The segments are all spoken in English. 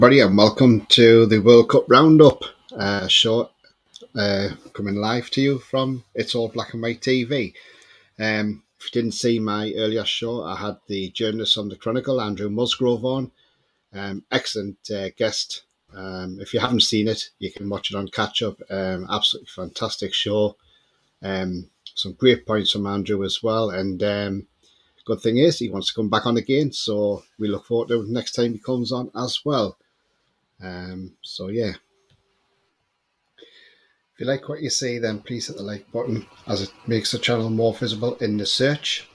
Everybody, and welcome to the World Cup Roundup show, coming live to you from It's All Black and White TV. If you didn't see my earlier show, I had the journalist on the Chronicle, Andrew Musgrove, on. Excellent guest. If you haven't seen it, you can watch it on Catch Up. Absolutely fantastic show. Some great points from Andrew as well. And good thing is, he wants to come back on again, so we look forward to it next time he comes on as well. So yeah, if you like what you see, then please hit the like button, as it makes the channel more visible in the search.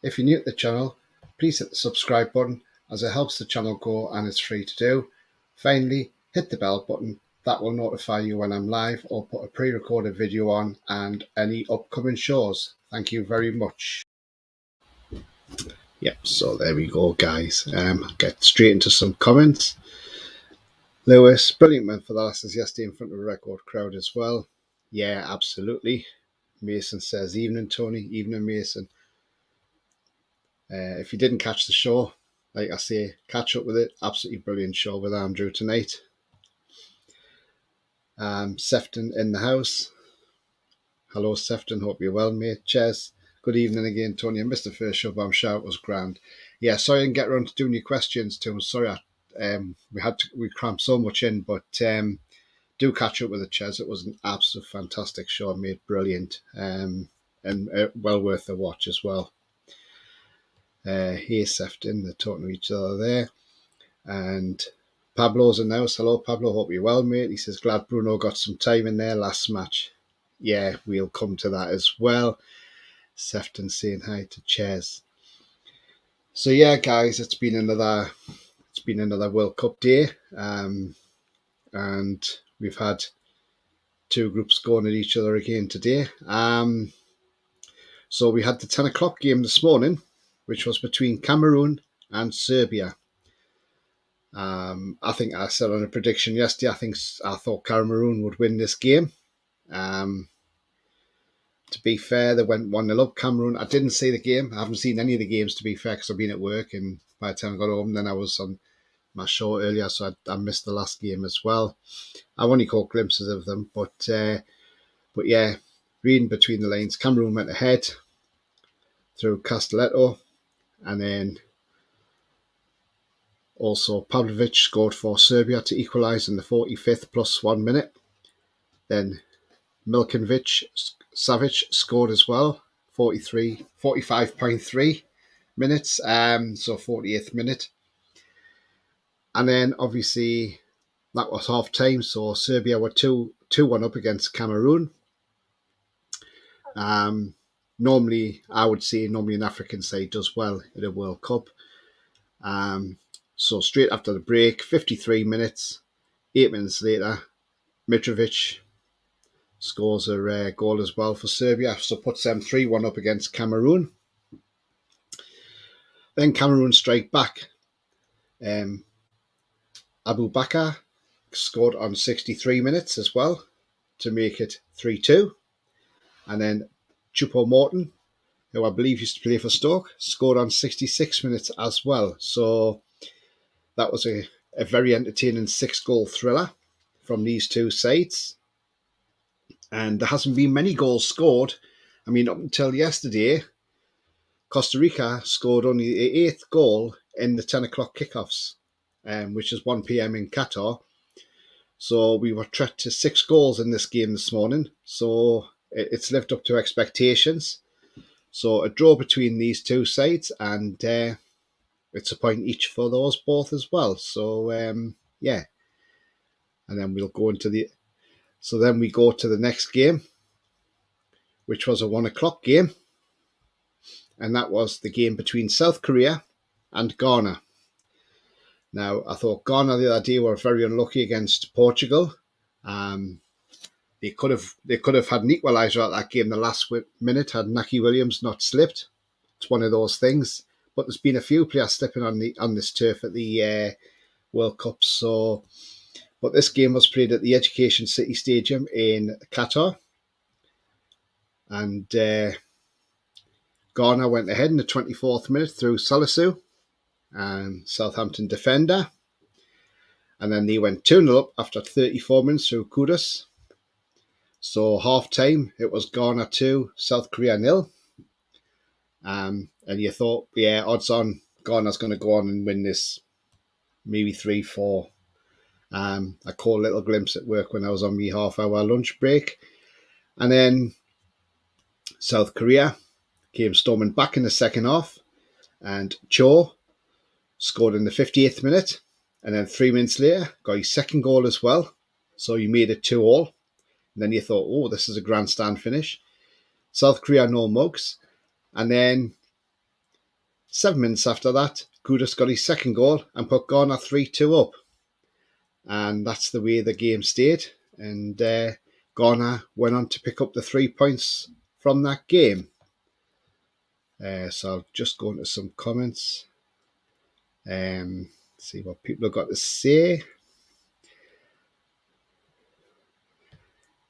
If you're new to the channel, please hit the subscribe button, as it helps the channel grow and it's free to do. Finally, hit the bell button. That will notify you when I'm live or put a pre-recorded video on and any upcoming shows. Thank you very much. Yep, so there we go, guys. Get straight into some comments. Lewis, brilliant man for the Lasses yesterday in front of a record crowd as well. Yeah, absolutely. Mason says, evening, Tony. Evening, Mason. If you didn't catch the show, like I say, catch up with it. Absolutely brilliant show with Andrew tonight. Sefton in the house. Hello, Sefton. Hope you're well, mate. Cheers. Good evening again, Tony. I missed the first show, but I'm sure it was grand. Yeah, sorry I didn't get around to doing your questions, too. Sorry, we crammed so much in, but do catch up with the Ches. It was an absolute fantastic show. Made brilliant, and well worth a watch as well. Here's Sefton. They're talking to each other there. And Pablo's in the house. Hello, Pablo. Hope you're well, mate. He says, glad Bruno got some time in there last match. Yeah, we'll come to that as well. Sefton saying hi to Ches. So yeah, guys, it's been another World Cup day, and we've had two groups going at each other again today. So we had the 10 o'clock game this morning, which was between Cameroon and Serbia. I think I said on a prediction yesterday, I thought Cameroon would win this game. To be fair, they went 1-0 up. Cameroon, I didn't see the game. I haven't seen any of the games, to be fair, because I've been at work, and by the time I got home, then I was on my show earlier, so I missed the last game as well. I've only caught glimpses of them, but yeah, reading between the lines, Cameroon went ahead through Castelletto, and then also Pavlovic scored for Serbia to equalise in the 45th plus 1 minute. Then Milkovic Savic scored as well, 45.3 minutes, so 48th minute. And then obviously that was half time, so Serbia were 2-1 up against Cameroon. Normally, I would say an African side does well at a World Cup. So straight after the break, 53 minutes, 8 minutes later, Mitrovic scores a goal as well for Serbia, so puts them 3-1 up against Cameroon. Then Cameroon strike back. Abu Bakar scored on 63 minutes as well to make it 3-2. And then Choupo-Moting, who I believe used to play for Stoke, scored on 66 minutes as well. So that was a very entertaining 6-goal thriller from these two sides. And there hasn't been many goals scored. I mean, up until yesterday, Costa Rica scored only the 8th goal in the 10 o'clock kickoffs, which is 1 p.m. in Qatar. So we were treated to 6 goals in this game this morning. So it's lived up to expectations. So a draw between these two sides, and it's a point each for those both as well. So yeah, and then we'll go into the. So then we go to the next game, which was a 1 o'clock game, and that was the game between South Korea and Ghana. Now, I thought Ghana the other day were very unlucky against Portugal. They could have had an equaliser at that game the last minute had Naki Williams not slipped. It's one of those things. But there's been a few players slipping on this turf at the World Cup. So, but this game was played at the Education City Stadium in Qatar, and Ghana went ahead in the 24th minute through Salisu, Southampton defender. And then they went 2-0 up after 34 minutes through Kudus. So half time, it was Ghana 2, South Korea 0. And you thought, yeah, odds on Ghana's going to go on and win this, maybe 3-4. I caught a little glimpse at work when I was on my half-hour lunch break. And then South Korea came storming back in the second half, and Cho scored in the 58th minute, and then 3 minutes later got his second goal as well. So he made it 2-2. And then you thought, oh, this is a grandstand finish. South Korea, no mugs. And then 7 minutes after that, Kudus got his second goal and put Ghana 3-2 up. And that's the way the game stayed. And Ghana went on to pick up the 3 points from that game. So I'll just go into some comments. See what people have got to say.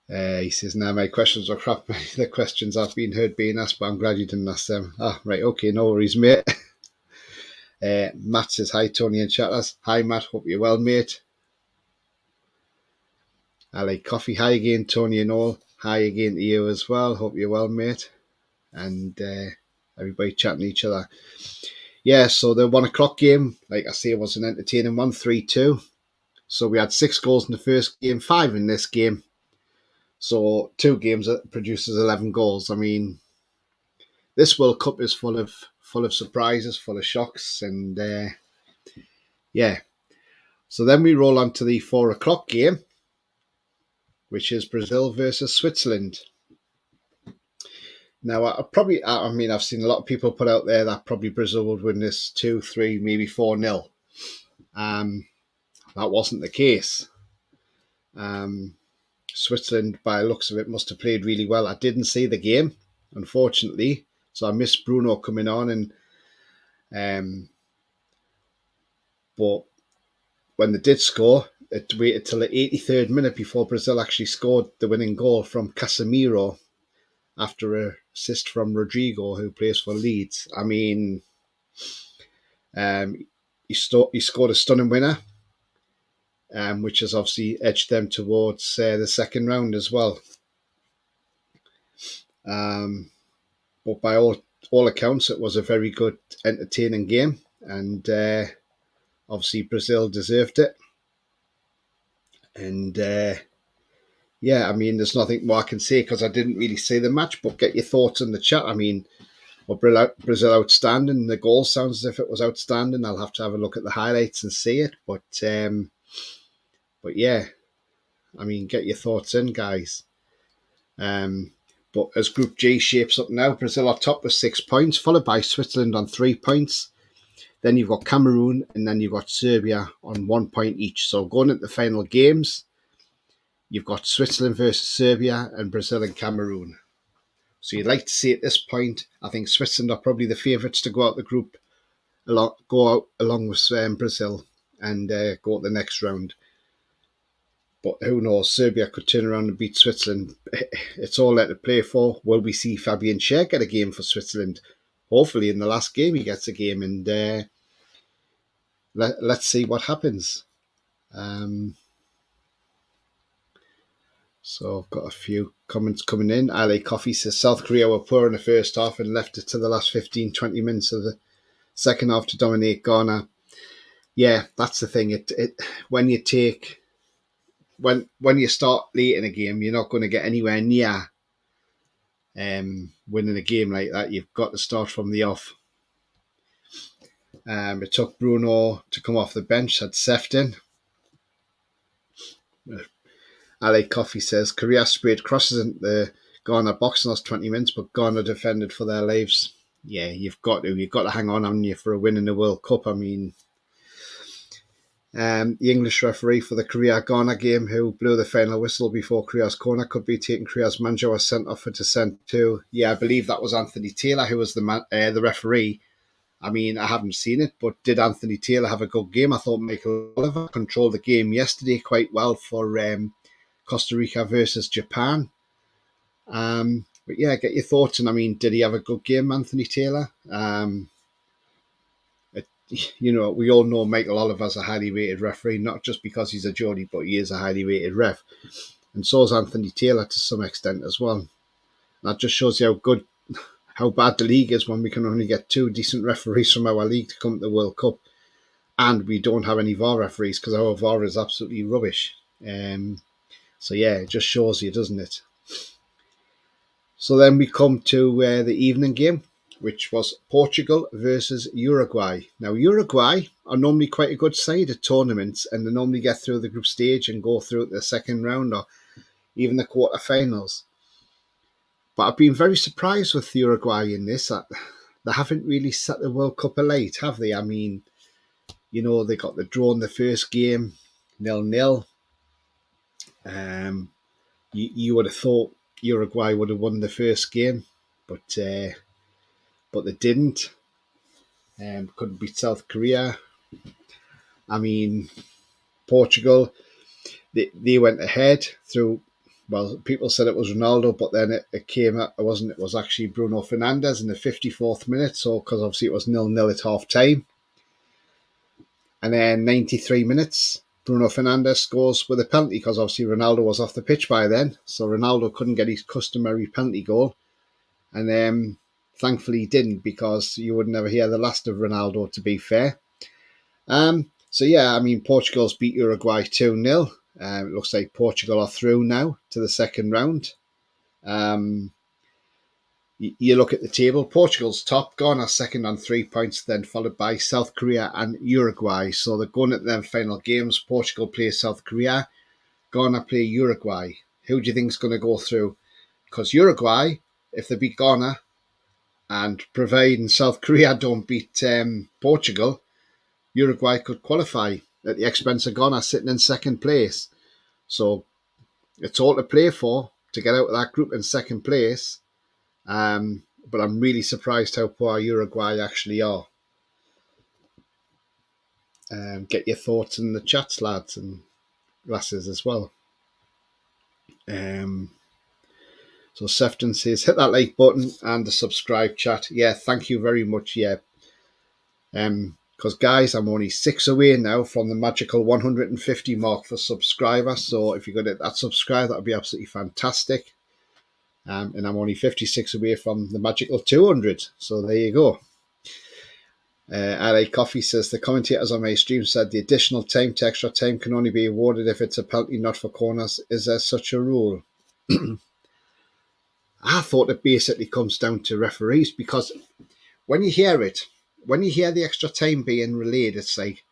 He says, "Now my questions are crap. The questions I've been heard being asked, but I'm glad you didn't ask them." Ah, right, okay, no worries, mate. Matt says, "Hi, Tony and chatters." Hi, Matt. Hope you're well, mate. I like coffee. Hi again, Tony and all. Hi again to you as well. Hope you're well, mate. And everybody chatting to each other. Yeah, so the 1 o'clock game, like I say, was an entertaining one, 3-2. So we had 6 goals in the first game, 5 in this game. So 2 games that produces 11 goals. I mean, this World Cup is full of surprises, full of shocks, and yeah. So then we roll on to the 4 o'clock game, which is Brazil versus Switzerland. Now, I've seen a lot of people put out there that probably Brazil would win this 2-3, maybe 4-0. That wasn't the case. Switzerland, by the looks of it, must have played really well. I didn't see the game, unfortunately, so I missed Bruno coming on, and but when they did score, it waited till the 83rd minute before Brazil actually scored the winning goal from Casemiro after an assist from Rodrigo, who plays for Leeds. I mean, he scored a stunning winner, which has obviously edged them towards the second round as well. But by all accounts, it was a very good, entertaining game, and obviously Brazil deserved it. And yeah, I mean, there's nothing more I can say because I didn't really see the match, but get your thoughts in the chat. I mean, was Brazil outstanding? The goal sounds as if it was outstanding. I'll have to have a look at the highlights and see it. But yeah, I mean, get your thoughts in, guys. But as Group G shapes up now, Brazil are top with 6 points, followed by Switzerland on 3 points. Then you've got Cameroon, and then you've got Serbia on 1 point each. So going into the final games, you've got Switzerland versus Serbia and Brazil and Cameroon. So you'd like to see at this point, I think Switzerland are probably the favourites to go out the group, go out along with Brazil and go to the next round. But who knows, Serbia could turn around and beat Switzerland. It's all there to play for. Will we see Fabian Schär get a game for Switzerland? Hopefully in the last game he gets a game, and let's see what happens. So I've got a few comments coming in. Ali Coffee says South Korea were poor in the first half and left it to the last 15-20 minutes of the second half to dominate Ghana. Yeah, that's the thing. When you start late in a game, you're not going to get anywhere near winning a game like that. You've got to start from the off. It took Bruno to come off the bench, had Sefton. Ali Coffee says Korea sprayed crosses into the Ghana box in the last 20 minutes, but Ghana defended for their lives. Yeah, you've got to hang on, haven't you, for a win in the World Cup. I mean, the English referee for the Korea-Ghana game, who blew the final whistle before Korea's corner, could be taking Korea's manager was sent off for dissent too. Yeah, I believe that was Anthony Taylor, who was the referee. I mean, I haven't seen it, but did Anthony Taylor have a good game? I thought Michael Oliver controlled the game yesterday quite well for Costa Rica versus Japan. But yeah, get your thoughts. And I mean, did he have a good game, Anthony Taylor? we all know Michael Oliver's a highly rated referee, not just because he's a Geordie, but he is a highly rated ref. And so is Anthony Taylor to some extent as well. That just shows you how bad the league is when we can only get 2 decent referees from our league to come to the World Cup. And we don't have any VAR referees because our VAR is absolutely rubbish. So yeah, it just shows you, doesn't it? So then we come to the evening game, which was Portugal versus Uruguay. Now, Uruguay are normally quite a good side at tournaments, and they normally get through the group stage and go through the second round or even the quarterfinals. But I've been very surprised with Uruguay in this. They haven't really set the World Cup alight, have they? I mean, they got the draw in the first game, 0-0. You would have thought Uruguay would have won the first game, but they didn't. Couldn't beat South Korea. I mean, Portugal, they went ahead through. Well, people said it was Ronaldo, but then it came out. It wasn't. It was actually Bruno Fernandes in the 54th minute. So because obviously it was 0-0 at half time, and then 93 minutes. Bruno Fernandes scores with a penalty because obviously Ronaldo was off the pitch by then. So Ronaldo couldn't get his customary penalty goal. And thankfully he didn't, because you would never hear the last of Ronaldo, to be fair. So yeah, I mean, Portugal's beat Uruguay 2-0. It looks like Portugal are through now to the second round. You look at the table, Portugal's top, Ghana second on 3 points, then followed by South Korea and Uruguay. So they're going at them final games. Portugal play South Korea, Ghana play Uruguay. Who do you think is going to go through? Because Uruguay, if they beat Ghana, and providing South Korea don't beat Portugal, Uruguay could qualify at the expense of Ghana sitting in second place. So it's all to play for to get out of that group in second place. But I'm really surprised how poor Uruguay actually are. Get your thoughts in the chats, lads and lasses, as well. So Sefton says, hit that like button and the subscribe, chat. Yeah, thank you very much. Yeah. Because guys, I'm only 6 away now from the magical 150 mark for subscribers. So if you could hit that subscribe, that would be absolutely fantastic. And I'm only 56 away from the magical 200. So there you go. LA Coffee says, the commentators on my stream said the additional time to extra time can only be awarded if it's a penalty, not for corners. Is there such a rule? I thought it basically comes down to referees, because when you hear the extra time being relayed, it's like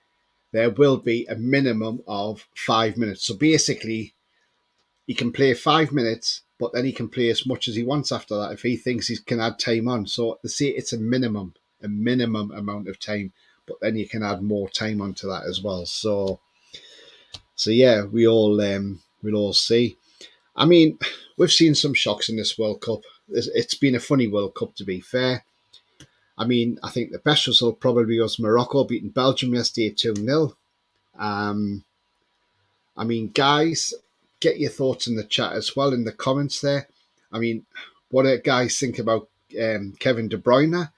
there will be a minimum of 5 minutes. So basically, he can play 5 minutes, but then he can play as much as he wants after that if he thinks he can add time on. So they say it's a minimum amount of time, but then you can add more time onto that as well. So yeah, we'll all see. I mean, we've seen some shocks in this World Cup. It's been a funny World Cup, to be fair. I mean, I think the best result probably was Morocco beating Belgium yesterday 2-0. I mean, guys, get your thoughts in the chat as well, in the comments there. I mean, what do guys think about Kevin De Bruyne?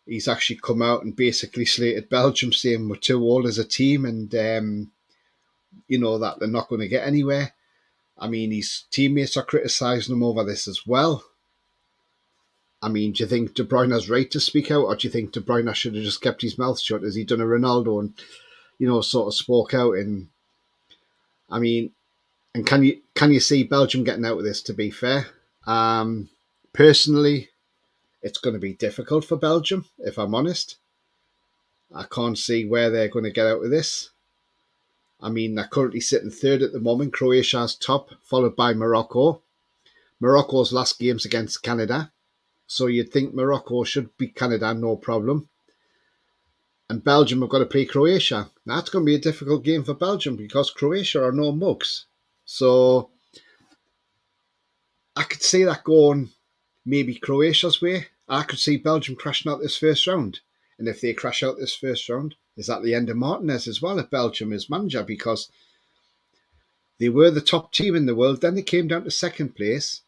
He's actually come out and basically slated Belgium, saying we're too old as a team, and that they're not going to get anywhere. I mean, his teammates are criticising him over this as well. I mean, do you think De Bruyne's right to speak out, or do you think De Bruyne should have just kept his mouth shut, as he done a Ronaldo and, sort of spoke out? And I mean, and can you see Belgium getting out of this, to be fair? Personally, it's going to be difficult for Belgium, if I'm honest. I can't see where they're going to get out of this. I mean, they're currently sitting third at the moment. Croatia's top, followed by Morocco. Morocco's last game's against Canada. So you'd think Morocco should beat Canada, no problem. And Belgium have got to play Croatia. Now, that's going to be a difficult game for Belgium, because Croatia are no mugs. So I could see that going maybe Croatia's way. I could see Belgium crashing out this first round. And if they crash out this first round, is that the end of Martinez as well, if Belgium is manager? Because they were the top team in the world. Then they came down to second place.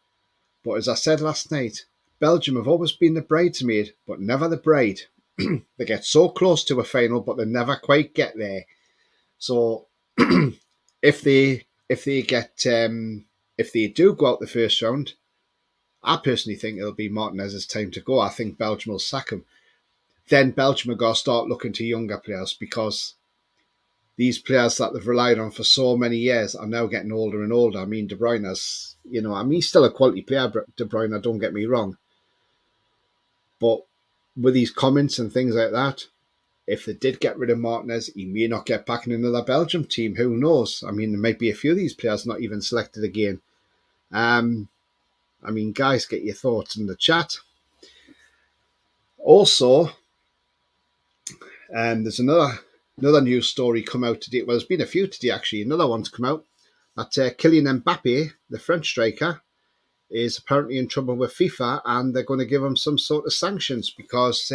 But as I said last night, Belgium have always been the bridesmaid, but never the bride. they get so close to a final, but they never quite get there. So if they do go out the first round, I personally think it'll be Martinez's time to go. I think Belgium will sack him. Then Belgium are going to start looking to younger players, because these players that they've relied on for so many years are now getting older and older. I mean, De Bruyne's, he's still a quality player, De Bruyne, don't get me wrong. But with these comments and things like that, if they did get rid of Martinez, he may not get back in another Belgium team. Who knows? I mean, there might be a few of these players not even selected again. Guys, get your thoughts in the chat. Also, there's another news story come out today. Well, there's been a few today, actually. Another one's come out that Kylian Mbappe, the French striker, is apparently in trouble with FIFA, and they're going to give him some sort of sanctions because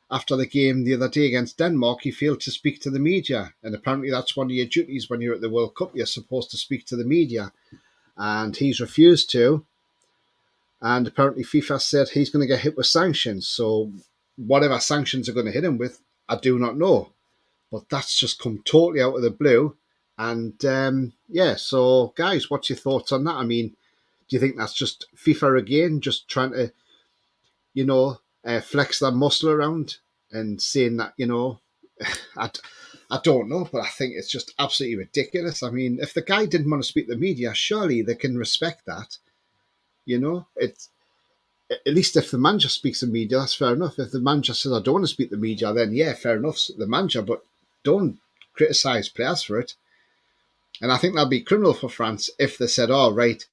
after the game the other day against Denmark, he failed to speak to the media. And apparently that's one of your duties when you're at the World Cup. You're supposed to speak to the media. And he's refused to. And apparently FIFA said he's going to get hit with sanctions. So whatever sanctions are going to hit him with, I do not know. But that's just come totally out of the blue. And so guys, what's your thoughts on that? I mean, do you think that's just FIFA again, just trying to, flex their muscle around and saying that, I don't know, but I think it's just absolutely ridiculous. I mean, if the guy didn't want to speak to the media, surely they can respect that. It's at least if the manager speaks to the media, that's fair enough. If the manager says, I don't want to speak to the media, then yeah, fair enough, the manager, but don't criticise players for it. And I think that'd be criminal for France if they said, oh, right,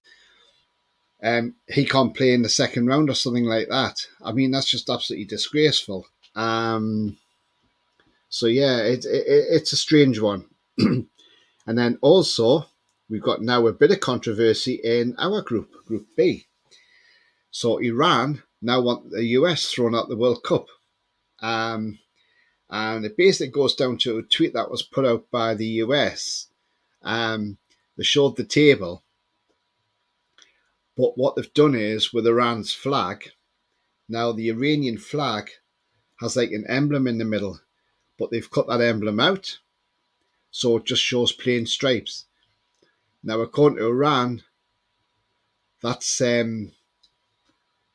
he can't play in the second round or something like that. I mean, that's just absolutely disgraceful. So yeah, it's a strange one. And then also, we've got now a bit of controversy in our group, Group B. So Iran now want the US thrown out the World Cup. And it basically goes down to a tweet that was put out by the US. They showed the table. But what they've done is, with Iran's flag, now the Iranian flag has like an emblem in the middle, but they've cut that emblem out, so it just shows plain stripes. Now, according to Iran, that's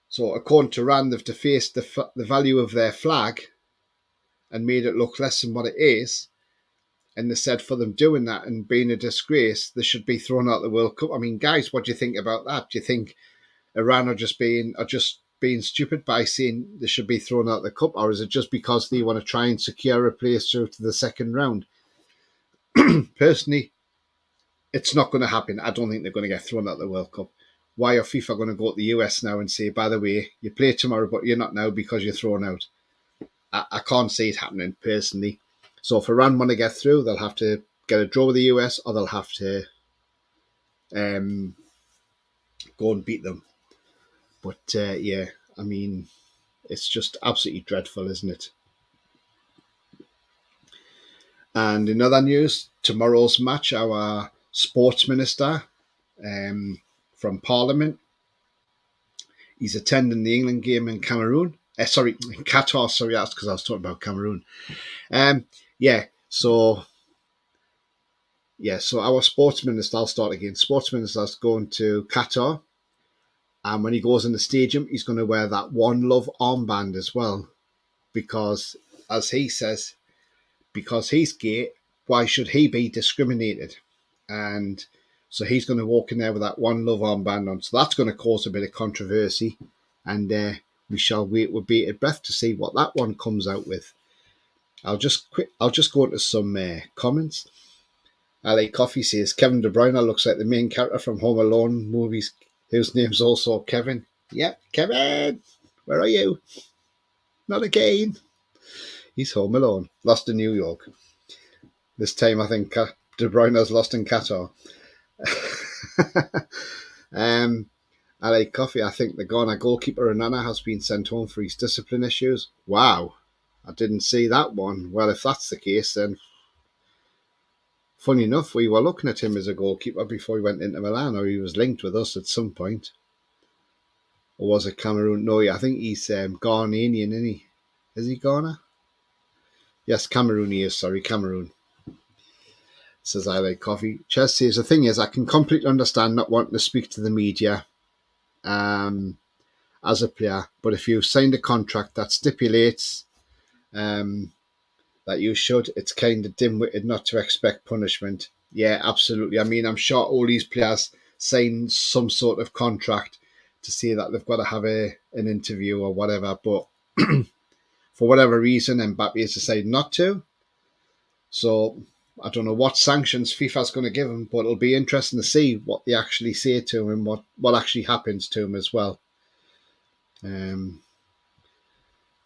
so according to Iran, they've defaced the value of their flag and made it look less than what it is. And they said for them doing that and being a disgrace, they should be thrown out the World Cup. I mean, guys, what do you think about that? Do you think Iran are just being stupid by saying they should be thrown out the cup, or is it just because they want to try and secure a place through to the second round? Personally, it's not going to happen. I don't think they're going to get thrown out the World Cup. Why are FIFA going to go to the US now and say, by the way, you play tomorrow, but you're not now because you're thrown out? I can't see it happening personally. So if Iran want to get through, they'll have to get a draw with the US, or they'll have to go and beat them. But yeah, I mean, it's just absolutely dreadful, isn't it? And in other news, tomorrow's match, our sports minister from Parliament, he's attending the England game in Cameroon. Qatar. Sorry, that's because I was talking about Cameroon. So our sports minister, I'll start again. Sports minister's going to Qatar. And when he goes in the stadium, he's going to wear that One Love armband as well. Because, as he says, because he's gay, why should he be discriminated? And so he's going to walk in there with that One Love armband on. So that's going to cause a bit of controversy. And we shall wait with bated breath to see what that one comes out with. I'll just go into some comments. Ali Coffee says, Kevin De Bruyne looks like the main character from Home Alone movies, whose name's also Kevin. Yep, Kevin, where are you? Not again. He's home alone, lost in New York. This time I think De Bruyne's lost in Qatar. Ali Coffee, I think the Ghana goalkeeper Onana has been sent home for his discipline issues. Wow, I didn't see that one. Well, if that's the case, then funny enough, we were looking at him as a goalkeeper before he went into Milan, or he was linked with us at some point. Or was it Cameroon? No, I think he's Ghanaian, isn't he? Is he Ghana? Yes, Cameroon he is. Sorry, Cameroon. Says I like coffee. Ches says the thing is, I can completely understand not wanting to speak to the media as a player, but if you've signed a contract that stipulates that you should, it's kind of dim-witted not to expect punishment. Yeah, absolutely. I mean, I'm sure all these players sign some sort of contract to say that they've got to have an interview or whatever, but for whatever reason, Mbappe has decided not to. So I don't know what sanctions FIFA's going to give him, but it'll be interesting to see what they actually say to him, what actually happens to him as well.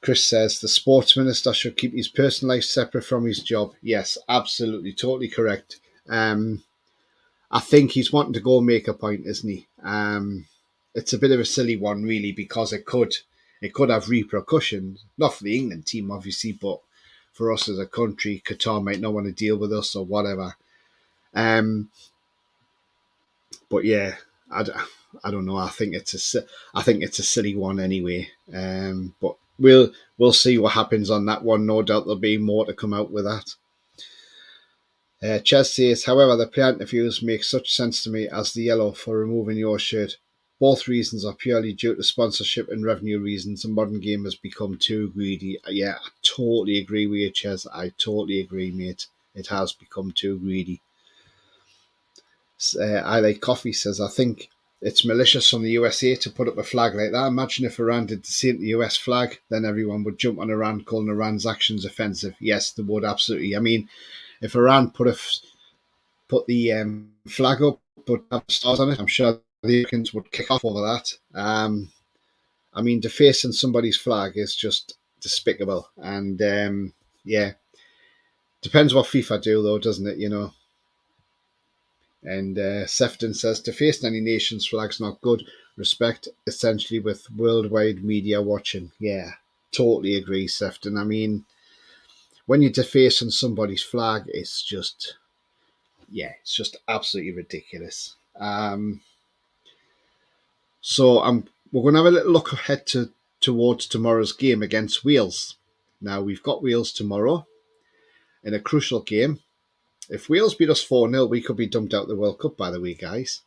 Chris says the sports minister should keep his personal life separate from his job. Yes, absolutely, totally correct. I think he's wanting to go make a point, isn't he? It's a bit of a silly one, really, because it could have repercussions, not for the England team, obviously, but for us as a country. Qatar might not want to deal with us or whatever. But yeah, I don't know. I think it's a silly one anyway. But we'll see what happens on that one. No doubt there'll be more to come out with that. Ches says, however, the player interviews make such sense to me as the yellow for removing your shirt. Both reasons are purely due to sponsorship and revenue reasons. The modern game has become too greedy. Yeah, I totally agree with you, Ches. I totally agree, mate. It has become too greedy. I like coffee says, I think it's malicious from the USA to put up a flag like that. Imagine if Iran did the same to the US flag, then everyone would jump on Iran, calling Iran's actions offensive. Yes, they would, absolutely. I mean, if Iran put the flag up, but have stars on it, I'm sure the Americans would kick off over that. I mean, defacing somebody's flag is just despicable. And yeah, depends what FIFA do, though, doesn't it? You know. And Sefton says, defacing any nation's flag's not good. Respect, essentially, with worldwide media watching. Yeah, totally agree, Sefton. I mean, when you're defacing somebody's flag, it's just absolutely ridiculous. So we're going to have a little look ahead towards tomorrow's game against Wales. Now, we've got Wales tomorrow in a crucial game. If Wales beat us 4-0, we could be dumped out of the World Cup, by the way, guys.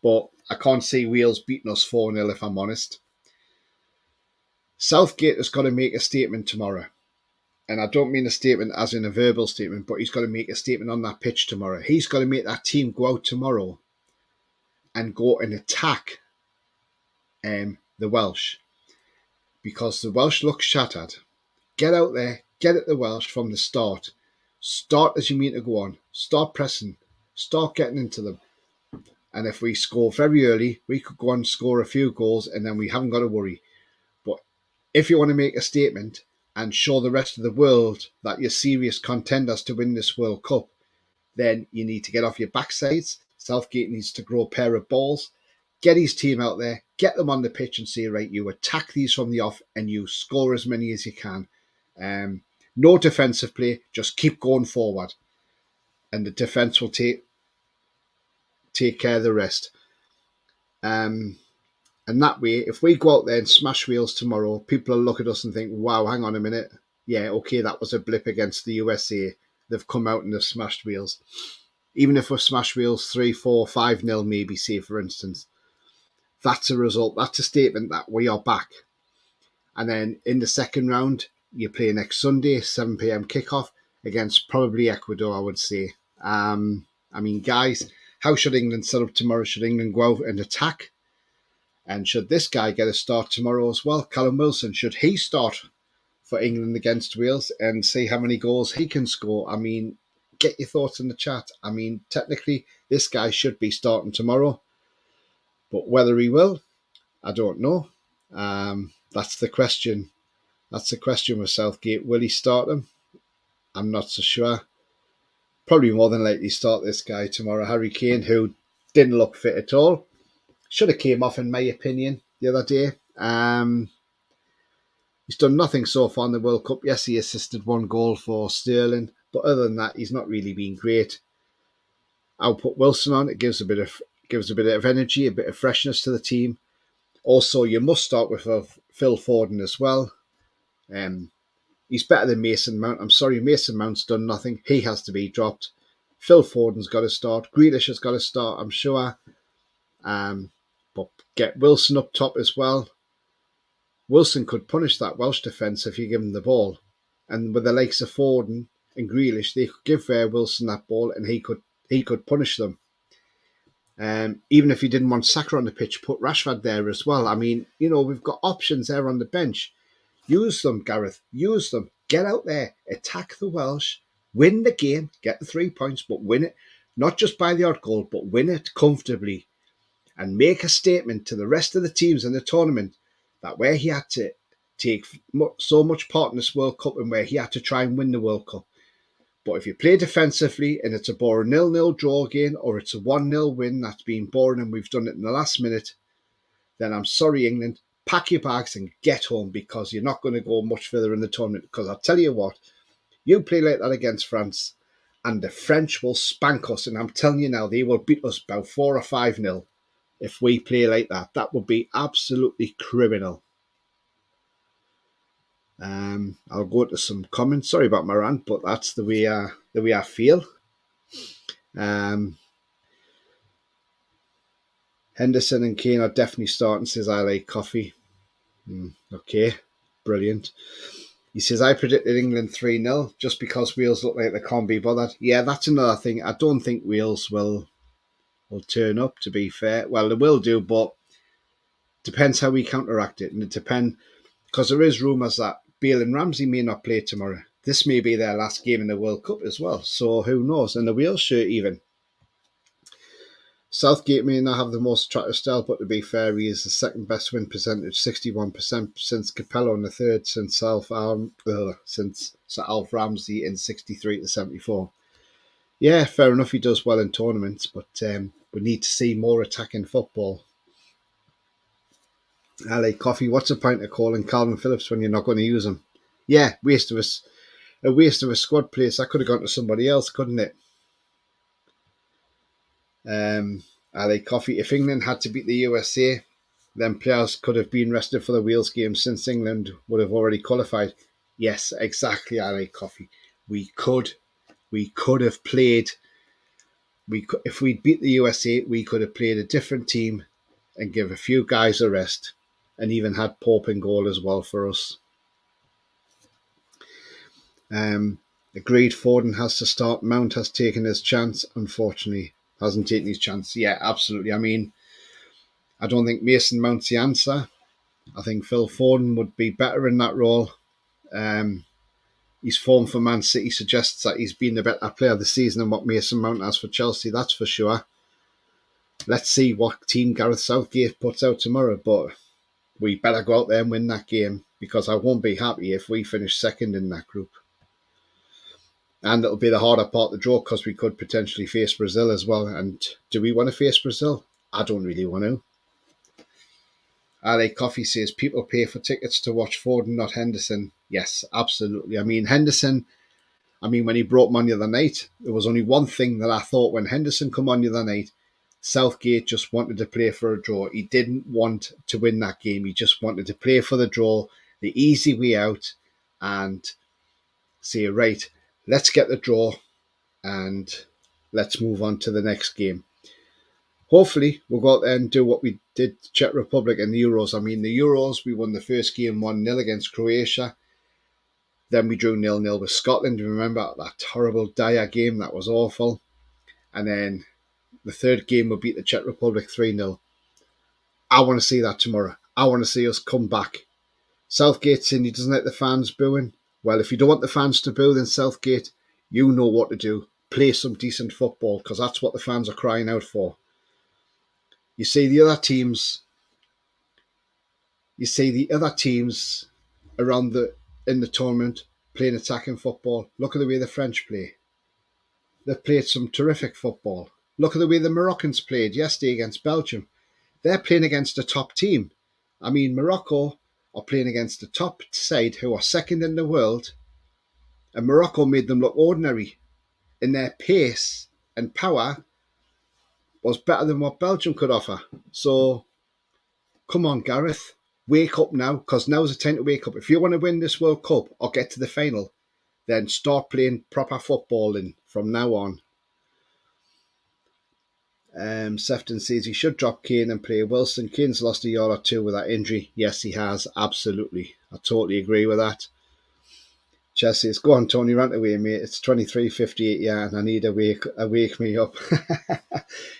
But I can't see Wales beating us 4-0 if I'm honest. Southgate has got to make a statement tomorrow. And I don't mean a statement as in a verbal statement, but he's got to make a statement on that pitch tomorrow. He's got to make that team go out tomorrow and go and attack the Welsh. Because the Welsh look shattered. Get out there, get at the Welsh from the start. Start as you mean to go on. Start pressing. Start getting into them. And if we score very early, we could go on and score a few goals and then we haven't got to worry. But if you want to make a statement and show the rest of the world that you're serious contenders to win this World Cup, then you need to get off your backsides. Southgate needs to grow a pair of balls, get his team out there, get them on the pitch and say, right, you attack these from the off and you score as many as you can. No defensive play, just keep going forward. And the defence will take care of the rest. And that way, if we go out there and smash Wales tomorrow, people will look at us and think, wow, hang on a minute. Yeah, okay, that was a blip against the USA. They've come out and they've smashed Wales. Even if we smash Wales 3, 4, 5-0, maybe, say, for instance, that's a result. That's a statement that we are back. And then in the second round, you play next Sunday, 7 p.m. kickoff against probably Ecuador, I would say. I mean, guys, how should England set up tomorrow? Should England go out and attack? And should this guy get a start tomorrow as well? Callum Wilson, should he start for England against Wales and see how many goals he can score? I mean, get your thoughts in the chat. I mean, technically, this guy should be starting tomorrow. But whether he will, I don't know. That's the question. That's the question with Southgate. Will he start him? I'm not so sure. Probably more than likely start this guy tomorrow, Harry Kane, who didn't look fit at all. Should have came off, in my opinion, the other day. He's done nothing so far in the World Cup. Yes, he assisted 1 goal for Sterling, but other than that, he's not really been great. I'll put Wilson on. It gives a bit of energy, a bit of freshness to the team. Also, you must start with Phil Foden as well. He's better than Mason Mount. I'm sorry, Mason Mount's done nothing. He has to be dropped. Phil Foden's got to start. Grealish has got to start, I'm sure. But get Wilson up top as well. Wilson could punish that Welsh defence if you give him the ball. And with the likes of Foden and Grealish, they could give Wilson that ball and he could punish them. Even if you didn't want Saka on the pitch, put Rashford there as well. I mean, we've got options there on the bench. Use them, Gareth. Use them. Get out there. Attack the Welsh. Win the game. Get the 3 points, but win it. Not just by the odd goal, but win it comfortably. And make a statement to the rest of the teams in the tournament that where he had to take so much part in this World Cup and where he had to try and win the World Cup. But if you play defensively and it's a boring 0-0 draw again or it's a 1-0 win that's been boring and we've done it in the last minute, then I'm sorry, England, pack your bags and get home because you're not going to go much further in the tournament. Because I'll tell you what, you play like that against France and the French will spank us. And I'm telling you now, they will beat us about 4 or 5-0 if we play like that. That would be absolutely criminal. I'll go to some comments. Sorry about my rant, but that's the way I feel. Henderson and Kane are definitely starting, says I like coffee. Okay, brilliant. He says, I predicted England 3-0 just because Wales look like they can't be bothered. Yeah, that's another thing. I don't think Wales will turn up, to be fair. Well, they will do, but depends how we counteract it. And it depends, because there is rumours that Bale and Ramsey may not play tomorrow. This may be their last game in the World Cup as well. So who knows? And the Wales shirt even. Southgate may not have the most attractive style, but to be fair, he is the second best win percentage, 61% since Capello, and the third since Sir Alf Ramsey in 63 to 74. Yeah, fair enough, he does well in tournaments, but we need to see more attacking football. LA Coffee, what's the point of calling Calvin Phillips when you're not going to use him? Yeah, a waste of a squad place. That could have gone to somebody else, couldn't it? LA Coffee, if England had to beat the USA, then players could have been rested for the Wales game since England would have already qualified. Yes, exactly, LA Coffee. We could have played. If we'd beat the USA, we could have played a different team and give a few guys a rest, and even had Pope in goal as well for us. Agreed, Foden has to start. Mount has taken his chance, unfortunately. Hasn't taken his chance. Yeah, absolutely. I mean, I don't think Mason Mount's the answer. I think Phil Foden would be better in that role. His form for Man City suggests that he's been the better player this season than what Mason Mount has for Chelsea, that's for sure. Let's see what team Gareth Southgate puts out tomorrow, but we better go out there and win that game because I won't be happy if we finish second in that group. And it'll be the harder part of the draw because we could potentially face Brazil as well. And do we want to face Brazil? I don't really want to. LA Coffee says people pay for tickets to watch Foden, not Henderson. Yes, absolutely. I mean, Henderson, when he brought him on the other night, there was only one thing that I thought when Henderson come on the other night, Southgate just wanted to play for a draw. He didn't want to win that game. He just wanted to play for the draw, the easy way out, and say, right, let's get the draw and let's move on to the next game. Hopefully, we'll go out there and do what we did Czech Republic in the Euros. The Euros, we won the first game 1-0 against Croatia. Then we drew 0-0 with Scotland. Remember that horrible Dyer game? That was awful. And then the third game, we beat the Czech Republic 3-0. I want to see that tomorrow. I want to see us come back. Southgate saying he doesn't like the fans booing. Well, if you don't want the fans to boo, then Southgate, you know what to do. Play some decent football because that's what the fans are crying out for. You see the other teams around in the tournament playing attacking football. Look at the way the French play. They've played some terrific football. Look at the way the Moroccans played yesterday against Belgium. They're playing against a top team. Morocco are playing against the top side who are second in the world, and Morocco made them look ordinary. In their pace and power was better than what Belgium could offer. So, come on, Gareth. wake up now, because now's the time to wake up. If you want to win this World Cup or get to the final, then start playing proper footballing from now on. Sefton says he should drop Kane and play Wilson. Kane's lost a year or two with that injury. Yes, he has. Absolutely. I totally agree with that. Chelsea says, go on, Tony, rant away, mate. It's 23:58, yeah, and I need a wake me up.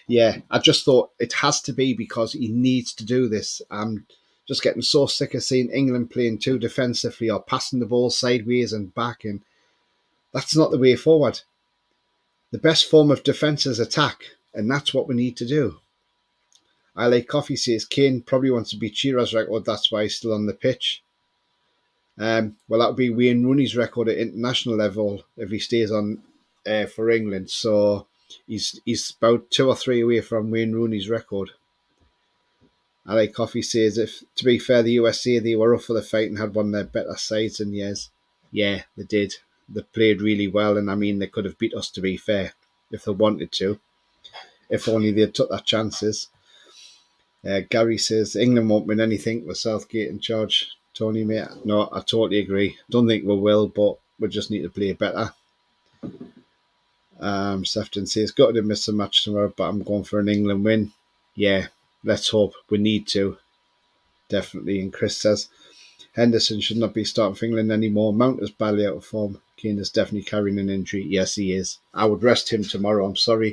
Yeah, I just thought it has to be because he needs to do this. I'm just getting so sick of seeing England playing too defensively or passing the ball sideways and back, and that's not the way forward. The best form of defence is attack, and that's what we need to do. I Like Coffee says Kane probably wants to beat Shearer's record, that's why he's still on the pitch. Well, that would be Wayne Rooney's record at international level if he stays on for England. So he's about 2 or 3 away from Wayne Rooney's record. I Like Coffee says, if to be fair, the USA, they were up for the fight and had one of their better sides in years. Yeah, they did. They played really well, and I mean, they could have beat us, to be fair, if they wanted to. If only they took their chances. Gary says, England won't win anything with Southgate in charge. Tony, mate, no, I totally agree. Don't think we will, but we just need to play better. Sefton says, got to miss a match tomorrow, but I'm going for an England win. Yeah, let's hope. We need to. Definitely. And Chris says, Henderson should not be starting for England anymore. Mount is badly out of form. Kane is definitely carrying an injury. Yes, he is. I would rest him tomorrow. I'm sorry.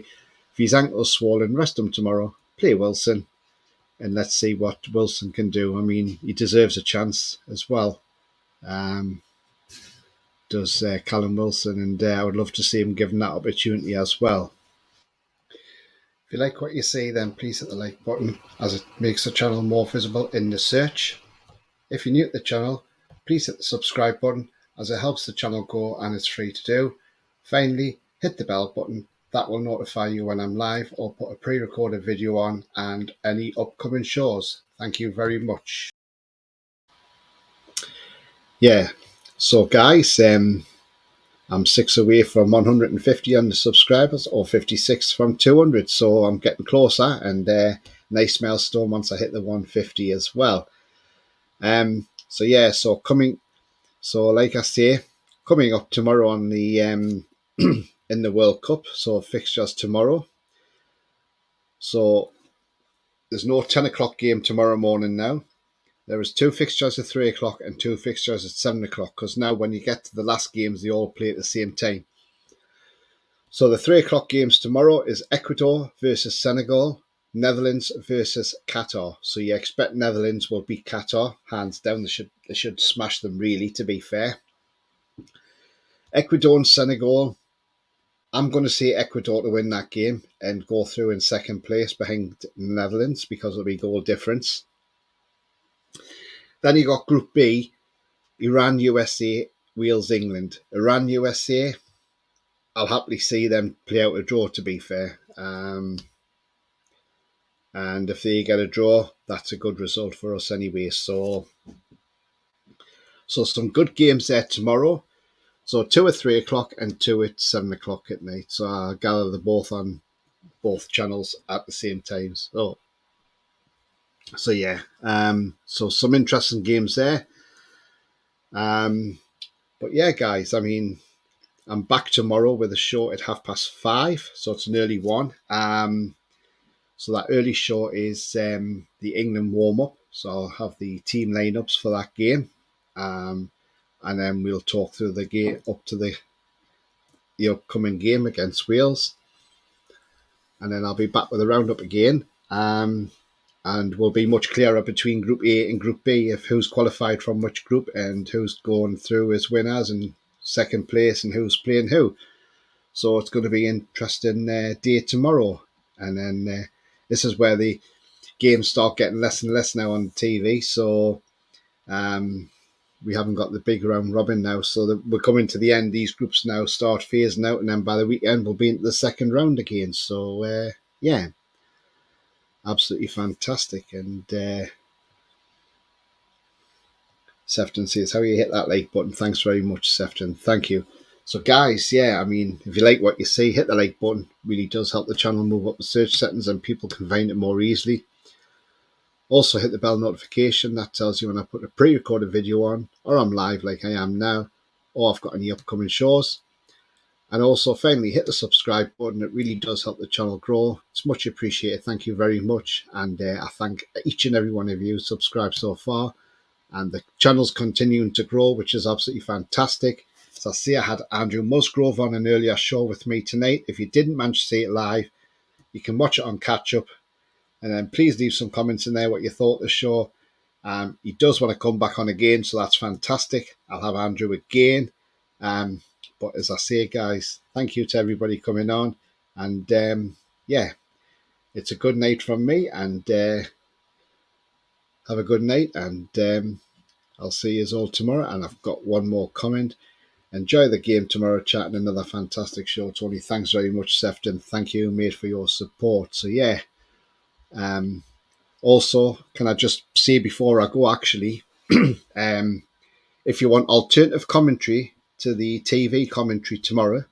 If his ankle's swollen, rest him tomorrow. Play Wilson. And let's see what Wilson can do. I mean, he deserves a chance as well. Does Callum Wilson, and I would love to see him given that opportunity as well. If you like what you see, then please hit the like button, as it makes the channel more visible in the search. If you're new to the channel, please hit the subscribe button, as it helps the channel grow and it's free to do. Finally, hit the bell button. That will notify you when I'm live or put a pre-recorded video on and any upcoming shows. Thank you very much. Yeah, so guys, I'm 6 away from 150 on the subscribers, or 56 from 200, so I'm getting closer, and nice milestone once I hit the 150 as well. So yeah, so like I say, coming up tomorrow on the in the World Cup, so fixtures tomorrow. So there's no 10 o'clock game tomorrow morning now. There is 2 fixtures at 3 o'clock and 2 fixtures at 7 o'clock, because now when you get to the last games, they all play at the same time. So the 3 o'clock games tomorrow is Ecuador versus Senegal, Netherlands versus Qatar. So you expect Netherlands will beat Qatar, hands down. They should smash them, really, to be fair. Ecuador and Senegal, I'm going to say Ecuador to win that game and go through in second place behind Netherlands because of the goal difference. Then you got Group B, Iran, USA, Wales, England. Iran, USA, I'll happily see them play out a draw, to be fair. And if they get a draw, that's a good result for us anyway. So some good games there tomorrow. So 2 at 3 o'clock and 2 at 7 o'clock at night. So I'll gather them both on both channels at the same time. So yeah. So some interesting games there. But yeah, guys, I mean, I'm back tomorrow with a show at 5:30, so it's an early one. So that early show is the England warm-up. So I'll have the team lineups for that game. And then we'll talk through the game up to the upcoming game against Wales. And then I'll be back with a roundup again. And we'll be much clearer between Group A and Group B of who's qualified from which group and who's going through as winners and second place and who's playing who. So it's going to be an interesting day tomorrow. And then this is where the games start getting less and less now on TV. So we haven't got the big round robin now. So we're coming to the end. These groups now start phasing out. And then by the weekend, we'll be into the second round again. So, yeah, absolutely fantastic. And Sefton says, how you hit that like button? Thanks very much, Sefton. Thank you. So guys, yeah, I mean, if you like what you see, hit the like button. It really does help the channel move up the search settings and people can find it more easily. Also hit the bell notification, that tells you when I put a pre-recorded video on, or I'm live like I am now, or I've got any upcoming shows. And also finally hit the subscribe button. It really does help the channel grow. It's much appreciated. Thank you very much. And I thank each and every one of you subscribed so far. And the channel's continuing to grow, which is absolutely fantastic. As I see, I had Andrew Musgrove on an earlier show with me tonight. If you didn't manage to see it live, you can watch it on catch up. And then please leave some comments in there what you thought of the show. He does want to come back on again, so that's fantastic. I'll have Andrew again. But as I say, guys, thank you to everybody coming on. And yeah, it's a good night from me. And have a good night. And I'll see you all tomorrow. And I've got one more comment. Enjoy the game tomorrow, chatting another fantastic show. Tony, thanks very much, Sefton. Thank you, mate, for your support. So yeah. Also, can I just say before I go, actually, if you want alternative commentary to the TV commentary tomorrow,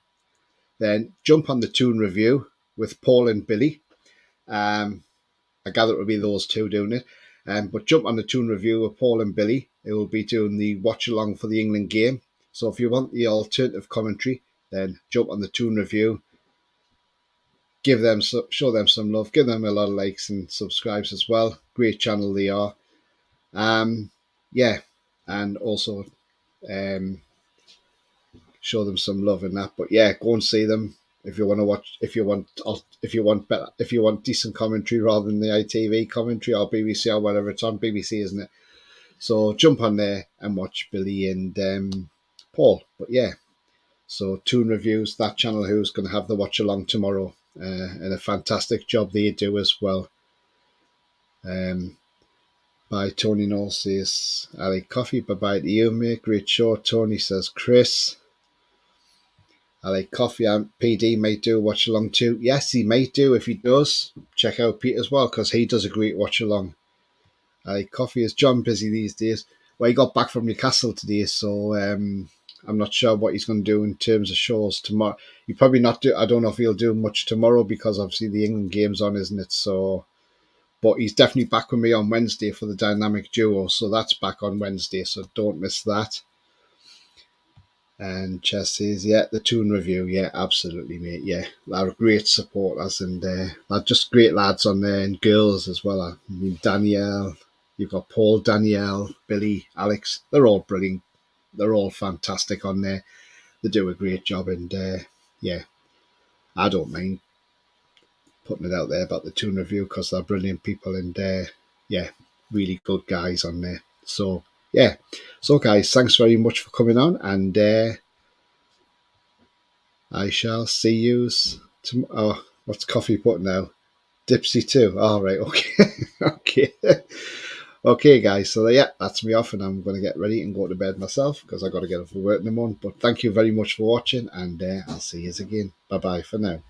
then jump on the Toon Review with Paul and Billy. I gather it will be those two doing it. But jump on the Toon Review with Paul and Billy. They will be doing the watch along for the England game. So if you want the alternative commentary, then jump on the Toon Review. Show them some love. Give them a lot of likes and subscribes as well. Great channel they are. Yeah, and also show them some love in that. But yeah, go and see them if you want to watch. If you want decent commentary rather than the ITV commentary or BBC or whatever it's on. BBC, isn't it? So jump on there and watch Billy and Paul. But yeah, so Toon Reviews, that channel, who's going to have the watch along tomorrow, and a fantastic job they do as well. Bye, Tony Knoll says, I like coffee. Bye-bye to you, mate. Great show. Tony says, Chris, I like coffee. PD might do a watch along too. Yes, he might do. If he does, check out Pete as well, because he does a great watch along. I like coffee. Is John busy these days? Well, he got back from Newcastle today, so I'm not sure what he's going to do in terms of shows tomorrow. He probably not do. I don't know if he'll do much tomorrow because obviously the England game's on, isn't it? So, but he's definitely back with me on Wednesday for the Dynamic Duo. So that's back on Wednesday. So don't miss that. And Chess says, yeah, the Toon Review. Yeah, absolutely, mate. Yeah, they're great supporters and they're just great lads on there and girls as well. I mean, Danielle, you've got Paul, Danielle, Billy, Alex. They're all brilliant. They're all fantastic on there. They do a great job. And yeah, I don't mind putting it out there about the Toon Review because they're brilliant people and yeah, really good guys on there. So yeah, so guys, thanks very much for coming on, and I shall see you tomorrow. Oh, what's coffee put now? Dipsy too. All right, okay, okay, okay, guys. So yeah, that's me off, and I'm going to get ready and go to bed myself because I got to get up for work in the morning. But thank you very much for watching, and I'll see you again. Bye bye for now.